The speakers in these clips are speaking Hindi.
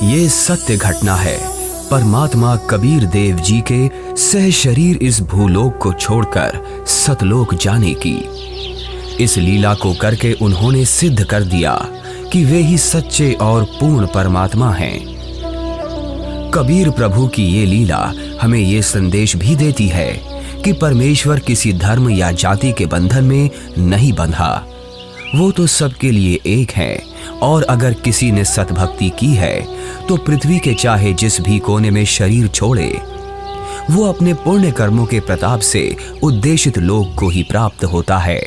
ये सत्य घटना है परमात्मा कबीर देव जी के सह शरीर इस भूलोक को छोड़कर सतलोक जाने की। इस लीला को करके उन्होंने सिद्ध कर दिया कि वे ही सच्चे और पूर्ण परमात्मा हैं। कबीर प्रभु की ये लीला हमें ये संदेश भी देती है कि परमेश्वर किसी धर्म या जाति के बंधन में नहीं बंधा, वो तो सबके लिए एक है। और अगर किसी ने सतभक्ति की है तो पृथ्वी के चाहे जिस भी कोने में शरीर छोड़े, वो अपने पुण्य कर्मों के प्रताप से उद्देशित लोक को ही प्राप्त होता है।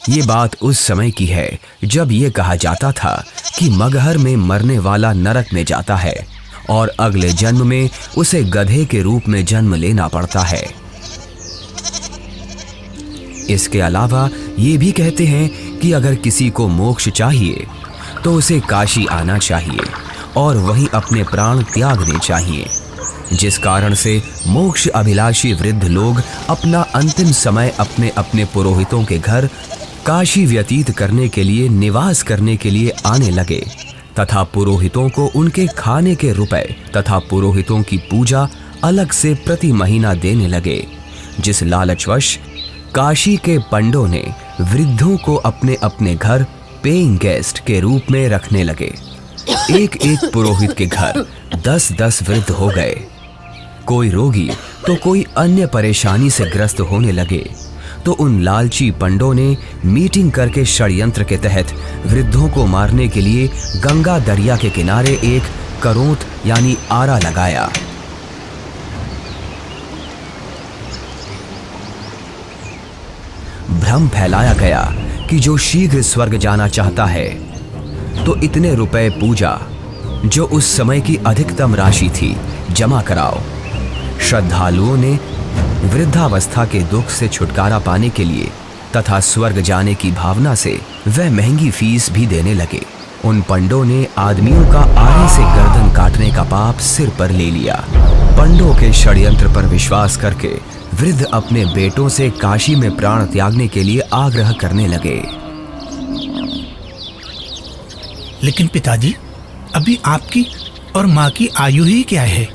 ये बात उस समय की है जब ये कहा जाता था कि मगहर में मरने वाला नरक में जाता है और अगले जन्म में उसे गधे के रूप में जन्म लेना पड़ता है। इसके अलावा ये भी कहते हैं कि अगर किसी को मोक्ष चाहिए तो उसे काशी आना चाहिए और वहीं अपने प्राण त्यागने चाहिए, जिस कारण से मोक्ष अभिलाषी वृद्ध लोग अपना अंतिम समय अपने अपने पुरोहितों के घर काशी व्यतीत करने के लिए, निवास करने के लिए आने लगे तथा पुरोहितों को उनके खाने के रुपए तथा पुरोहितों की पूजा अलग से प्रति महीना देने लगे, जिस लालचवश काशी के पंडों ने वृद्धों को अपने अपने घर पेइंग गेस्ट के रूप में रखने लगे। एक एक पुरोहित के घर 10-10 वृद्ध हो गए। कोई रोगी तो कोई अन्य परेशानी से ग्रस्त होने लगे तो उन लालची पंडों ने मीटिंग करके षड्यंत्र के तहत वृद्धों को मारने के लिए गंगा दरिया के किनारे एक करोंत यानी आरा लगाया। भ्रम फैलाया गया कि जो शीघ्र स्वर्ग जाना चाहता है तो इतने रुपए पूजा, जो उस समय की अधिकतम राशि थी, जमा कराओ। श्रद्धालुओं ने वृद्धावस्था के दुख से छुटकारा पाने के लिए तथा स्वर्ग जाने की भावना से वह महंगी फीस भी देने लगे। उन पंडों ने आदमियों का आरे से गर्दन काटने का पाप सिर पर ले लिया। पंडों के षड्यंत्र पर विश्वास करके वृद्ध अपने बेटों से काशी में प्राण त्यागने के लिए आग्रह करने लगे। लेकिन पिताजी, अभी आपकी और माँ की आयु ही क्या है?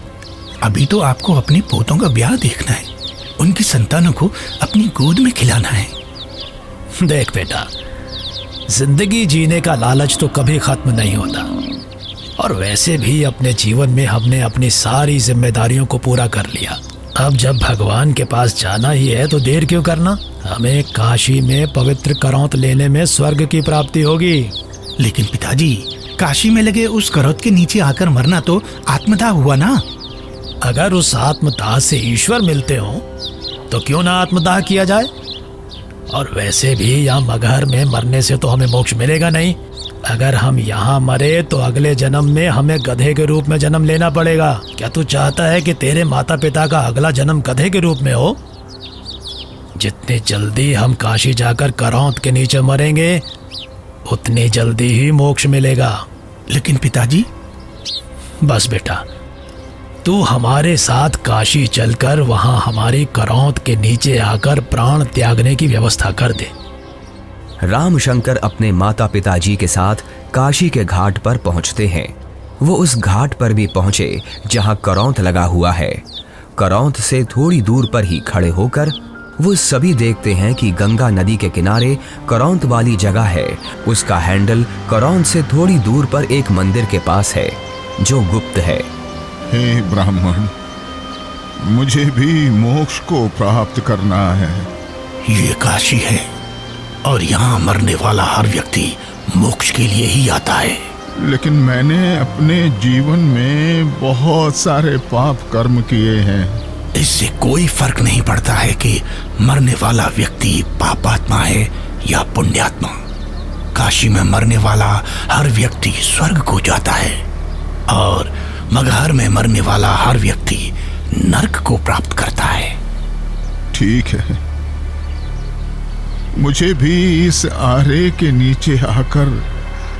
अभी तो आपको अपने पोतों का ब्याह देखना है, उनकी संतानों को अपनी गोद में खिलाना है। देख बेटा, जिंदगी जीने का लालच तो कभी खत्म नहीं होता, और वैसे भी अपने जीवन में हमने अपनी सारी जिम्मेदारियों को पूरा कर लिया। अब जब भगवान के पास जाना ही है तो देर क्यों करना? हमें काशी में पवित्र करौंत लेने में स्वर्ग की प्राप्ति होगी। लेकिन पिताजी, काशी में लगे उस करौत के नीचे आकर मरना तो आत्मदाह हुआ ना? अगर उस आत्मदाह से ईश्वर मिलते हो तो क्यों ना आत्मदाह किया जाए? और वैसे भी यहाँ मगहर में मरने से तो हमें मोक्ष मिलेगा नहीं। अगर हम यहाँ मरे तो अगले जन्म में हमें गधे के रूप में जन्म लेना पड़ेगा। क्या तू चाहता है कि तेरे माता पिता का अगला जन्म गधे के रूप में हो? जितनी जल्दी हम काशी जाकर करौंत के नीचे मरेंगे उतनी जल्दी ही मोक्ष मिलेगा। लेकिन पिताजी। बस बेटा, तू हमारे साथ काशी चलकर वहां हमारी करौंत के नीचे आकर प्राण त्यागने की व्यवस्था कर दे। रामशंकर अपने माता पिताजी के साथ काशी के घाट पर पहुंचते हैं। वो उस घाट पर भी पहुंचे जहां करौंत लगा हुआ है। करौंत से थोड़ी दूर पर ही खड़े होकर वो सभी देखते हैं कि गंगा नदी के किनारे करौंत वाली जगह है। उसका हैंडल करौंत से थोड़ी दूर पर एक मंदिर के पास है जो गुप्त है। हे ब्राह्मण, मुझे भी मोक्ष को प्राप्त करना है। ये काशी है और यहाँ मरने वाला हर व्यक्ति मोक्ष के लिए ही आता है। लेकिन मैंने अपने जीवन में बहुत सारे पाप कर्म किए हैं। इससे कोई फर्क नहीं पड़ता है कि मरने वाला व्यक्ति पापात्मा है या पुण्यात्मा। काशी में मरने वाला हर व्यक्ति स्वर्ग को जाता है और मगहर में मरने वाला हर व्यक्ति नरक को प्राप्त करता है। ठीक है, मुझे भी इस आरे के नीचे आकर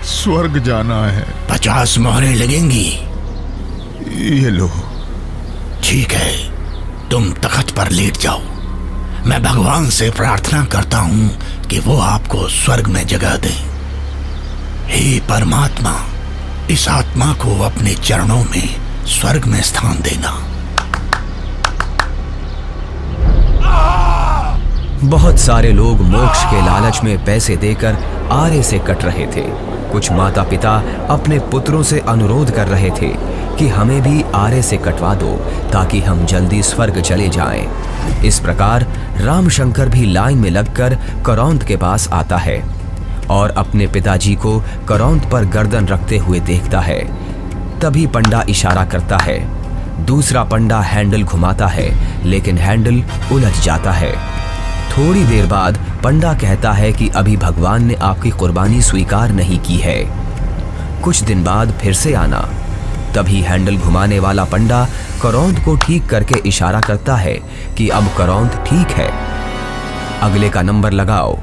स्वर्ग जाना है। 50 मोहरें लगेंगी। ये लो। ठीक है, तुम तख्त पर लेट जाओ। मैं भगवान से प्रार्थना करता हूँ कि वो आपको स्वर्ग में जगह दे। हे परमात्मा, इस आत्मा को अपने चरणों में स्वर्ग में स्थान देना। बहुत सारे लोग मोक्ष के लालच में पैसे देकर आरे से कट रहे थे। कुछ माता पिता अपने पुत्रों से अनुरोध कर रहे थे कि हमें भी आरे से कटवा दो ताकि हम जल्दी स्वर्ग चले जाएं। इस प्रकार रामशंकर भी लाइन में लगकर करौंद के पास आता है और अपने पिताजी को करौंद पर गर्दन रखते हुए देखता है। तभी पंडा इशारा करता है। दूसरा पंडा हैंडल घुमाता है, लेकिन हैंडल उलझ जाता है। थोड़ी देर बाद पंडा कहता है कि अभी भगवान ने आपकी कुर्बानी स्वीकार नहीं की है, कुछ दिन बाद फिर से आना। तभी हैंडल घुमाने वाला पंडा करौंद को ठीक करके इशारा करता है कि अब करौंद ठीक है, अगले का नंबर लगाओ।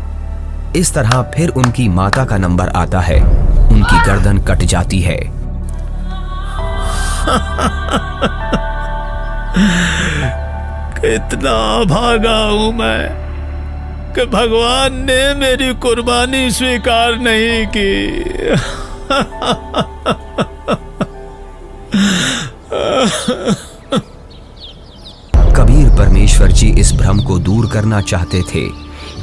इस तरह फिर उनकी माता का नंबर आता है। उनकी गर्दन कट जाती है। कितना भागा हूं मैं कि भगवान ने मेरी कुर्बानी स्वीकार नहीं की। कबीर परमेश्वर जी इस भ्रम को दूर करना चाहते थे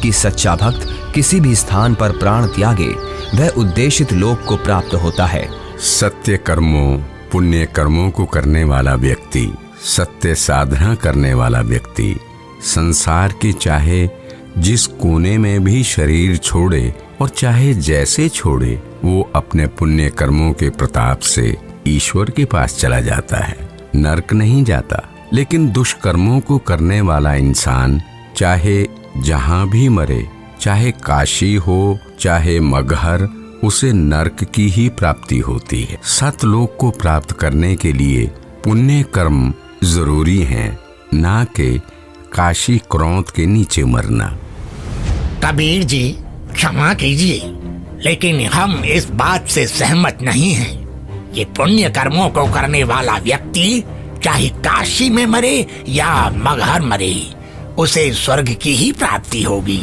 कि सच्चा भक्त किसी भी स्थान पर प्राण त्यागे वह उद्देशित लोक को प्राप्त होता है। सत्य कर्मों, पुण्य कर्मों को करने वाला व्यक्ति, सत्य साधना करने वाला व्यक्ति संसार के चाहे जिस कोने में भी शरीर छोड़े और चाहे जैसे छोड़े, वो अपने पुण्य कर्मों के प्रताप से ईश्वर के पास चला जाता है, नरक नहीं जाता। लेकिन दुष्कर्मों को करने वाला इंसान चाहे जहां भी मरे, चाहे काशी हो चाहे मगहर, उसे नरक की ही प्राप्ति होती है। सतलोक को प्राप्त करने के लिए पुण्य कर्म जरूरी हैं, ना कि काशी क्रोध के नीचे मरना। कबीर जी क्षमा कीजिए, लेकिन हम इस बात से सहमत नहीं हैं। ये पुण्य कर्मों को करने वाला व्यक्ति चाहे काशी में मरे या मगहर मरे, उसे स्वर्ग की ही प्राप्ति होगी।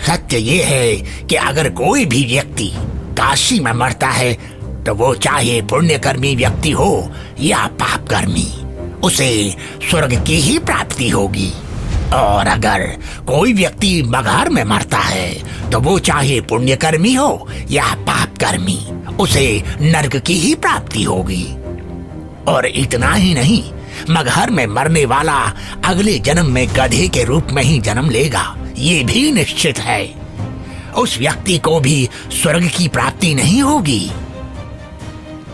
सत्य ये है कि अगर कोई भी व्यक्ति काशी में मरता है तो वो चाहे पुण्यकर्मी व्यक्ति हो या पापकर्मी, उसे स्वर्ग की ही प्राप्ति होगी। और अगर कोई व्यक्ति मगहर में मरता है तो वो चाहे पुण्यकर्मी हो या पापकर्मी, उसे नरक की ही प्राप्ति होगी। और इतना ही नहीं, मगहर में मरने वाला अगले जन्म में गधे के रूप में ही जन्म लेगा, ये भी निश्चित है। उस व्यक्ति को भी स्वर्ग की प्राप्ति नहीं होगी।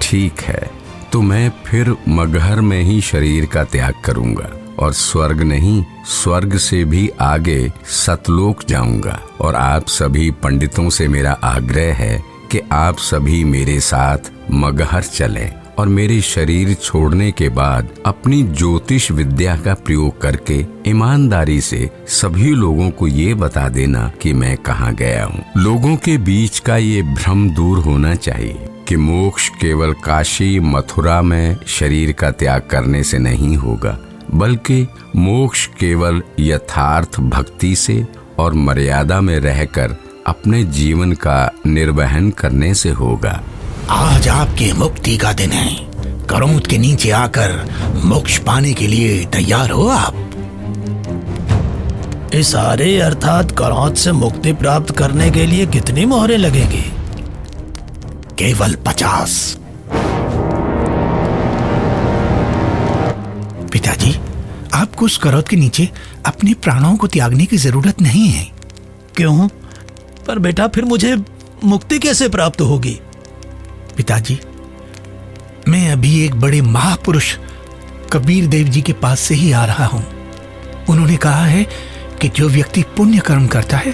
ठीक है, तो मैं फिर मगहर में ही शरीर का त्याग करूंगा और स्वर्ग नहीं, स्वर्ग से भी आगे सतलोक जाऊंगा। और आप सभी पंडितों से मेरा आग्रह है कि आप सभी मेरे साथ मगहर चलें और मेरे शरीर छोड़ने के बाद अपनी ज्योतिष विद्या का प्रयोग करके ईमानदारी से सभी लोगों को ये बता देना कि मैं कहाँ गया हूँ। लोगों के बीच का ये भ्रम दूर होना चाहिए कि मोक्ष केवल काशी मथुरा में शरीर का त्याग करने से नहीं होगा, बल्कि मोक्ष केवल यथार्थ भक्ति से और मर्यादा में रहकर अपने जीवन का निर्वहन करने से होगा। आज आपके मुक्ति का दिन है। करौंद के नीचे आकर मोक्ष पाने के लिए तैयार हो आप? इस आरे अर्थात करौंद से मुक्ति प्राप्त करने के लिए कितनी मोहरें लगेंगी? केवल 50। पिताजी, आपको उस करौंद के नीचे अपने प्राणों को त्यागने की जरूरत नहीं है। क्यों? पर बेटा फिर मुझे मुक्ति कैसे प्राप्त होगी? पिताजी, मैं अभी एक बड़े महापुरुष कबीर देव जी के पास से ही आ रहा हूं। उन्होंने कहा है कि जो व्यक्ति पुण्य कर्म करता है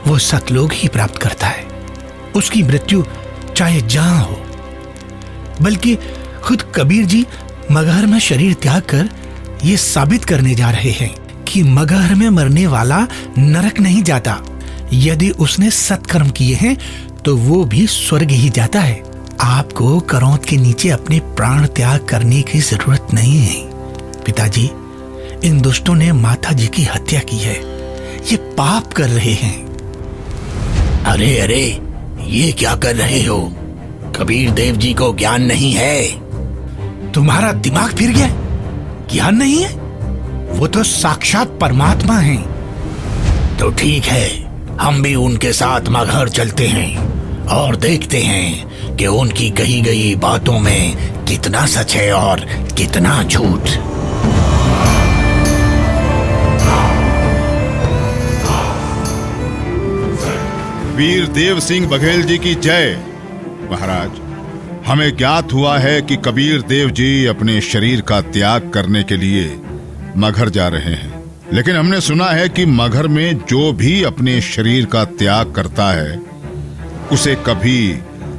वो सतलोक ही प्राप्त करता है। उसकी मृत्यु चाहे जहां हो। बल्कि खुद कबीर जी मगहर में शरीर त्याग कर ये साबित करने जा रहे हैं कि मगहर में मरने वाला नरक नहीं जाता। यदि उसने सत्कर्म किए हैं तो वो भी स्वर्ग ही जाता है। आपको करौंद के नीचे अपने प्राण त्याग करने की जरूरत नहीं है। पिताजी, इन दुष्टों ने माता जी की हत्या की है। ये पाप कर रहे हैं। अरे अरे, ये क्या कर रहे हो? कबीर देव जी को ज्ञान नहीं है। तुम्हारा दिमाग फिर गया? ज्ञान नहीं है? वो तो साक्षात परमात्मा हैं। तो ठीक है, हम भी उनके साथ मगहर चलते हैं और देखते हैं कि उनकी कही गई बातों में कितना सच है और कितना झूठ। वीर देव सिंह बघेल जी की जय। महाराज, हमें ज्ञात हुआ है कि कबीर देव जी अपने शरीर का त्याग करने के लिए मगहर जा रहे हैं, लेकिन हमने सुना है कि मगहर में जो भी अपने शरीर का त्याग करता है उसे कभी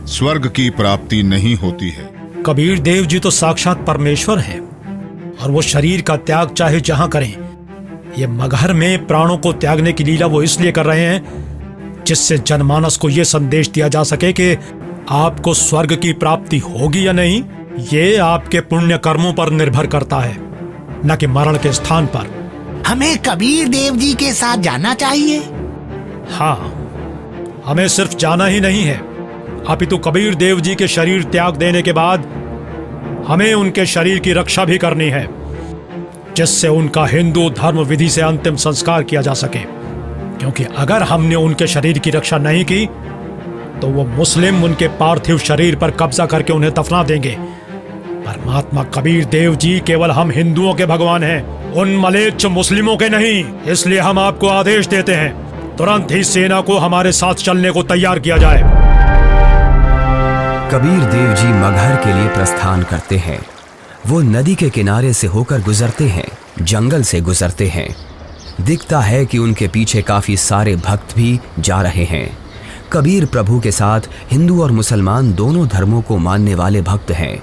स्वर्ग की प्राप्ति नहीं होती है। कबीर देव जी तो साक्षात परमेश्वर हैं और वो शरीर का त्याग चाहे जहां करें। ये मगहर में प्राणों को त्यागने की लीला वो इसलिए कर रहे हैं जिससे जनमानस को ये संदेश दिया जा सके कि आपको स्वर्ग की प्राप्ति होगी या नहीं, ये आपके पुण्य कर्मों पर निर्भर करता है, न कि मरण के स्थान पर। हमें कबीर देव जी के साथ जाना चाहिए। हाँ, हमें सिर्फ जाना ही नहीं है, अपितु कबीर देव जी के शरीर त्याग देने के बाद हमें उनके शरीर की रक्षा भी करनी है, जिससे उनका हिंदू धर्म विधि से अंतिम संस्कार किया जा सके। क्योंकि अगर हमने उनके शरीर की रक्षा नहीं की तो वो मुस्लिम उनके पार्थिव शरीर पर कब्जा करके उन्हें दफना देंगे। परमात्मा कबीर देव जी केवल हम हिंदुओं के भगवान हैं, उन मलेच्छ मुस्लिमों के नहीं। इसलिए हम आपको आदेश देते हैं, तुरंत ही सेना को हमारे साथ चलने को तैयार किया जाए। कबीर देव जी मगहर के लिए प्रस्थान करते हैं। वो नदी के किनारे से होकर गुजरते हैं, जंगल से गुजरते हैं। दिखता है कि उनके पीछे काफी सारे भक्त भी जा रहे हैं। कबीर प्रभु के साथ हिंदू और मुसलमान दोनों धर्मों को मानने वाले भक्त हैं।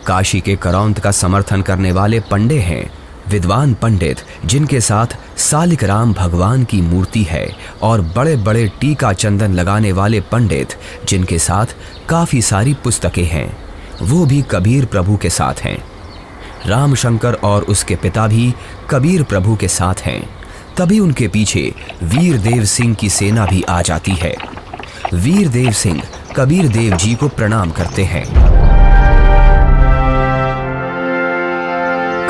काशी के करौंत का समर्थन करने वाले पंडे हैं, विद्वान पंडित जिनके साथ सालिक राम भगवान की मूर्ति है, और बड़े बड़े टीका चंदन लगाने वाले पंडित जिनके साथ काफी सारी पुस्तकें हैं, वो भी कबीर प्रभु के साथ हैं। रामशंकर और उसके पिता भी कबीर प्रभु के साथ हैं। तभी उनके पीछे वीर देव सिंह की सेना भी आ जाती है। वीर देव सिंह कबीर देव जी को प्रणाम करते हैं।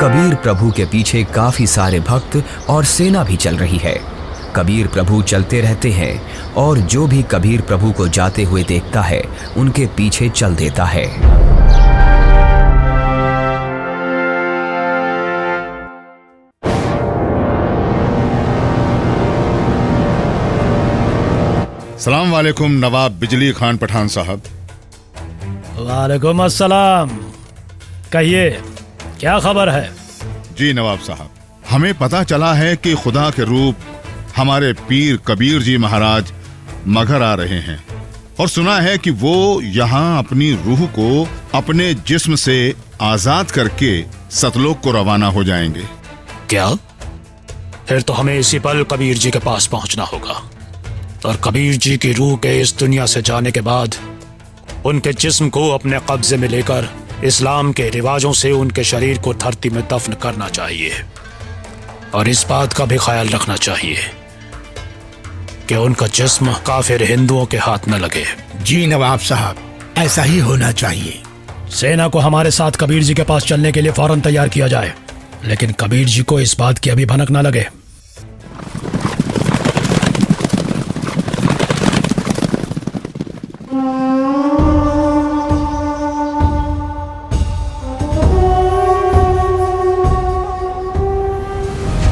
कबीर प्रभु के पीछे काफी सारे भक्त और सेना भी चल रही है। कबीर प्रभु चलते रहते हैं और जो भी कबीर प्रभु को जाते हुए देखता है उनके पीछे चल देता है। सलाम वालेकुम नवाब बिजली खान पठान साहब। वालेकुम अस्सलाम। कहिए, क्या खबर है? जी नवाब साहब, हमें पता चला है कि खुदा के रूप हमारे पीर कबीर जी महाराज मगहर आ रहे हैं, और सुना है कि वो यहाँ अपनी रूह को अपने जिस्म से आजाद करके सतलोक को रवाना हो जाएंगे। क्या? फिर तो हमें इसी पल कबीर जी के पास पहुंचना होगा, और कबीर जी की रूह के इस दुनिया से जाने के बाद उनके जिस्म को अपने कब्जे में लेकर इस्लाम के रिवाजों से उनके शरीर को धरती में दफन करना चाहिए। और इस बात का भी ख्याल रखना चाहिए कि उनका जिस्म काफिर हिंदुओं के हाथ न लगे। जी नवाब साहब, ऐसा ही होना चाहिए। सेना को हमारे साथ कबीर जी के पास चलने के लिए फौरन तैयार किया जाए, लेकिन कबीर जी को इस बात की अभी भनक न लगे।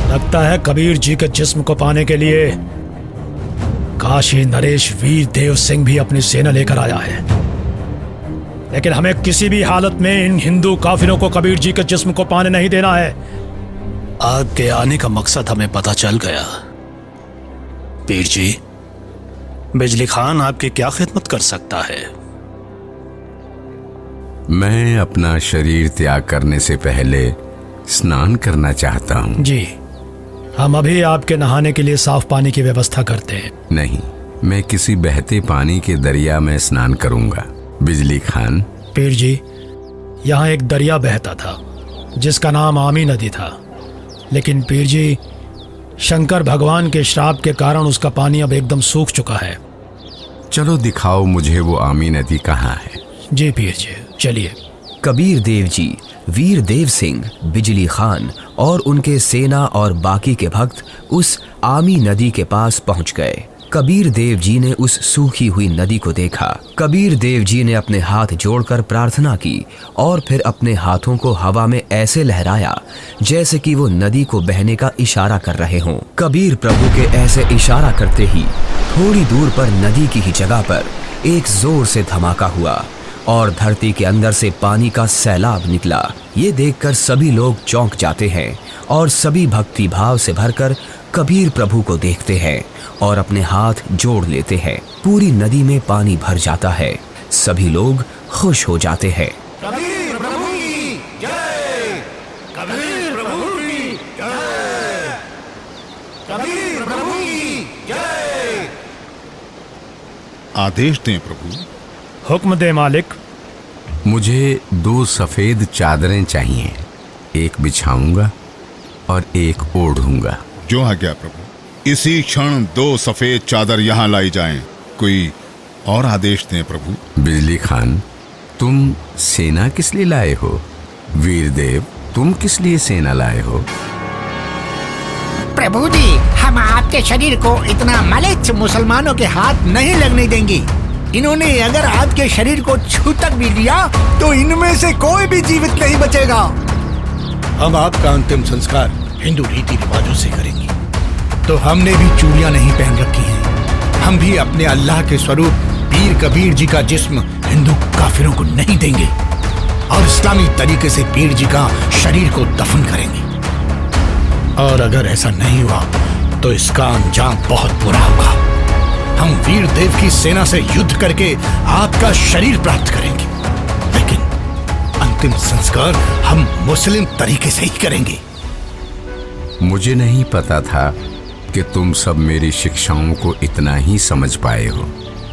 लगता है कबीर जी के जिस्म को पाने के लिए काशी नरेश वीर देव सिंह भी अपनी सेना लेकर आया है, लेकिन हमें किसी भी हालत में इन हिंदू काफिरों को कबीर जी के जिस्म को पाने नहीं देना है। आपके आने का मकसद हमें पता चल गया। पीर जी, बिजली खान आपकी क्या खिदमत कर सकता है? मैं अपना शरीर त्याग करने से पहले स्नान करना चाहता हूँ। जी, हम अभी आपके नहाने के लिए साफ पानी की व्यवस्था करते हैं। नहीं, मैं किसी बहते पानी के दरिया में स्नान करूंगा। बिजली खान। पीर जी, यहाँ एक दरिया बहता था जिसका नाम आमी नदी था, लेकिन पीर जी, शंकर भगवान के श्राप के कारण उसका पानी अब एकदम सूख चुका है। चलो दिखाओ मुझे वो आमी नदी कहाँ है। जी पीर जी, चलिए। कबीर देव जी, वीर देव सिंह, बिजली खान और उनके सेना और बाकी के भक्त उस आमी नदी के पास पहुंच गए। कबीर देव जी ने उस सूखी हुई नदी को देखा। कबीर देव जी ने अपने हाथ जोड़कर प्रार्थना की और फिर अपने हाथों को हवा में ऐसे लहराया जैसे कि वो नदी को बहने का इशारा कर रहे हों। कबीर प्रभु के ऐसे इशारा करते ही थोड़ी दूर पर नदी की ही जगह पर एक जोर से धमाका हुआ और धरती के अंदर से पानी का सैलाब निकला। ये देखकर सभी लोग चौंक जाते हैं और सभी भक्ति भाव से भरकर कबीर प्रभु को देखते हैं और अपने हाथ जोड़ लेते हैं। पूरी नदी में पानी भर जाता है। सभी लोग खुश हो जाते हैं। कबीर प्रभु की जय, कबीर प्रभु की जय, कबीर प्रभु की जय। आदेश दें प्रभु। हुक्म दे मालिक। मुझे 2 सफेद चादरें चाहिए, एक बिछाऊंगा और एक ओढ़ूंगा। जो आज्ञा प्रभु। इसी क्षण 2 सफेद चादर यहाँ लाई जाएं। कोई और आदेश दें प्रभु। बिजली खान, तुम सेना किस लिए लाए हो? वीरदेव, तुम किस लिए सेना लाए हो? प्रभु जी, हम आपके शरीर को इतना मलिच्छ मुसलमानों के हाथ नहीं लगने देंगे। इन्होंने अगर आपके शरीर को छू तक भी लिया तो इनमें से कोई भी जीवित नहीं बचेगा। हम आपका अंतिम संस्कार हिंदू रीति रिवाजों से करेंगे। तो हमने भी चूड़ियां नहीं पहन रखी हैं। हम भी अपने अल्लाह के स्वरूप पीर कबीर जी का जिस्म हिंदू काफिरों को नहीं देंगे और इस्लामी तरीके से पीर जी का शरीर को दफन करेंगे। और अगर ऐसा नहीं हुआ तो इसका अंजाम बहुत बुरा होगा। हम वीर देव की सेना से युद्ध करके आपका शरीर प्राप्त करेंगे, लेकिन अंतिम संस्कार हम मुस्लिम तरीके से ही करेंगे। मुझे नहीं पता था कि तुम सब मेरी शिक्षाओं को इतना ही समझ पाए हो।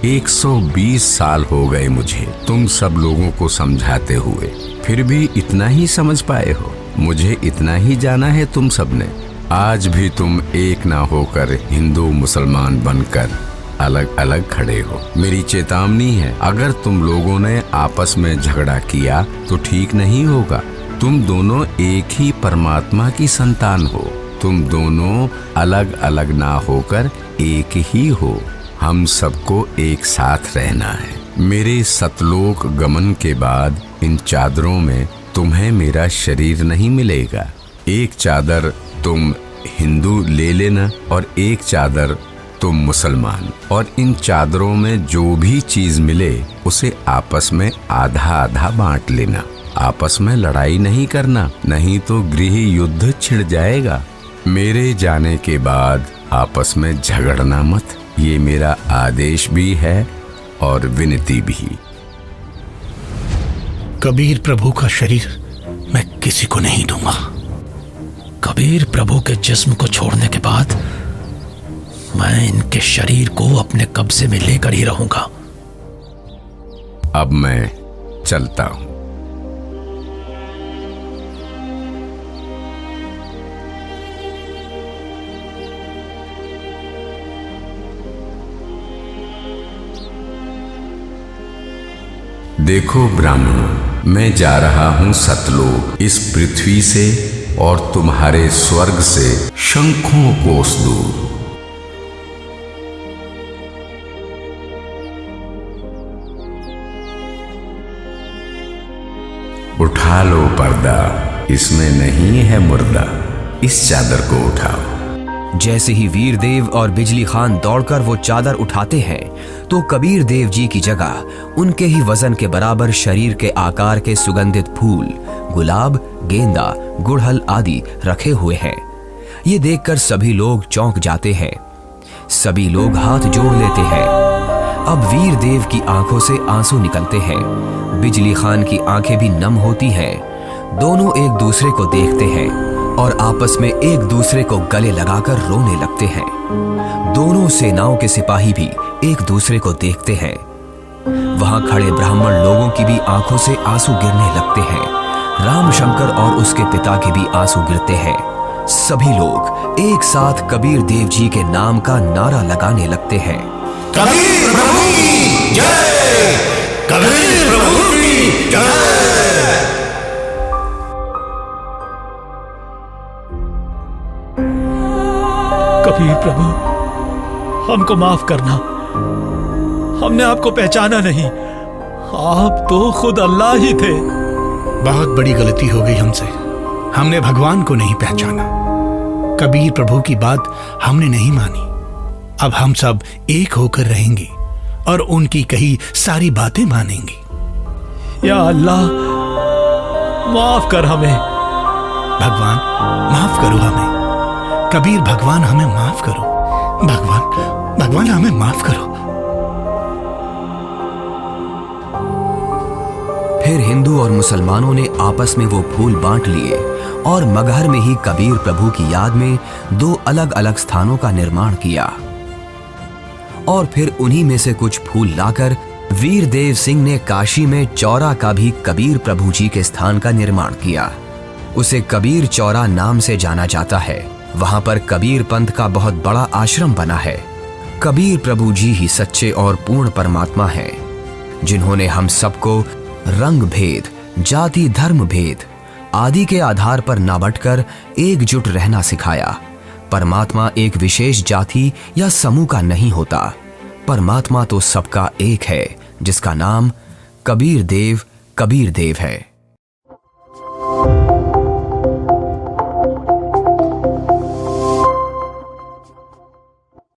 120 साल हो गए मुझे तुम सब लोगों को समझाते हुए, फिर भी इतना ही समझ पाए हो। मुझे इतना ही जाना है तुम सब ने। आज भी तुम एक ना होकर हिंदू मुसलमान बनकर अलग अलग खड़े हो। मेरी चेतावनी है, अगर तुम लोगों ने आपस में झगड़ा किया तो ठीक नहीं होगा। तुम दोनों एक ही परमात्मा की संतान हो। तुम दोनों अलग अलग ना होकर एक ही हो। हम सबको एक साथ रहना है। मेरे सतलोक गमन के बाद इन चादरों में तुम्हें मेरा शरीर नहीं मिलेगा। एक चादर तुम हिंदू ले लेना और एक चादर तुम मुसलमान, और इन चादरों में जो भी चीज मिले उसे आपस में आधा आधा बांट लेना। आपस में लड़ाई नहीं करना, नहीं तो गृह युद्ध छिड़ जाएगा। मेरे जाने के बाद आपस में झगड़ना मत, ये मेरा आदेश भी है और विनती भी। कबीर प्रभु का शरीर मैं किसी को नहीं दूंगा। कबीर प्रभु के जिस्म को छोड़ने के बाद मैं इनके शरीर को अपने कब्जे में लेकर ही रहूंगा। अब मैं चलता हूं। देखो ब्राह्मणों, मैं जा रहा हूं सतलोक, इस पृथ्वी से और तुम्हारे स्वर्ग से शंखों कोस दूर। उठा लो पर्दा, इसमें नहीं है मुर्दा, इस चादर को उठाओ। जैसे ही वीर देव और बिजली खान दौड़कर वो चादर उठाते हैं तो कबीर देव जी की जगह उनके ही वजन के बराबर शरीर के आकार के सुगंधित फूल, गुलाब, गेंदा, गुड़हल आदि रखे हुए हैं। ये देखकर सभी लोग चौंक जाते हैं। सभी लोग हाथ जोड़ लेते हैं। अब वीर देव की आंखों से आंसू निकलते हैं। बिजली खान की आंखें भी नम होती हैं। दोनों एक दूसरे को देखते हैं और आपस में एक दूसरे को गले लगाकर रोने लगते हैं। दोनों सेनाओं के सिपाही भी एक दूसरे को देखते हैं। वहां खड़े ब्राह्मण लोगों की भी आंखों से आंसू गिरने लगते हैं। रामशंकर और उसके पिता के भी आंसू गिरते हैं। सभी लोग एक साथ कबीर देव जी के नाम का नारा लगाने लगते हैं। कबीर प्रभु की जय, कबीर प्रभु की जय। कबीर प्रभु, हमको माफ करना, हमने आपको पहचाना नहीं। आप तो खुद अल्लाह ही थे। बहुत बड़ी गलती हो गई हमसे, हमने भगवान को नहीं पहचाना। कबीर प्रभु की बात हमने नहीं मानी। अब हम सब एक होकर रहेंगे और उनकी कही सारी बातें मानेंगे। या अल्लाह, माफ कर हमें। भगवान माफ करो हमें। कबीर भगवान हमें माफ करो। भगवान हमें माफ करो। फिर हिंदू और मुसलमानों ने आपस में वो फूल बांट लिए और मगहर में ही कबीर प्रभु की याद में 2 अलग अलग स्थानों का निर्माण किया। और फिर उन्हीं में से कुछ फूल लाकर वीर देव सिंह ने काशी में चौरा का भी कबीर प्रभु जी के स्थान का निर्माण किया। उसे कबीर चौरा नाम से जाना जाता है। वहां पर कबीर पंथ का बहुत बड़ा आश्रम बना है। कबीर प्रभु जी ही सच्चे और पूर्ण परमात्मा हैं, जिन्होंने हम सबको रंग भेद, जाति धर्म भेद आदि के आधार पर ना बंटकर एकजुट रहना सिखाया। परमात्मा एक विशेष जाति या समूह का नहीं होता। परमात्मा तो सबका एक है, जिसका नाम कबीर देव है।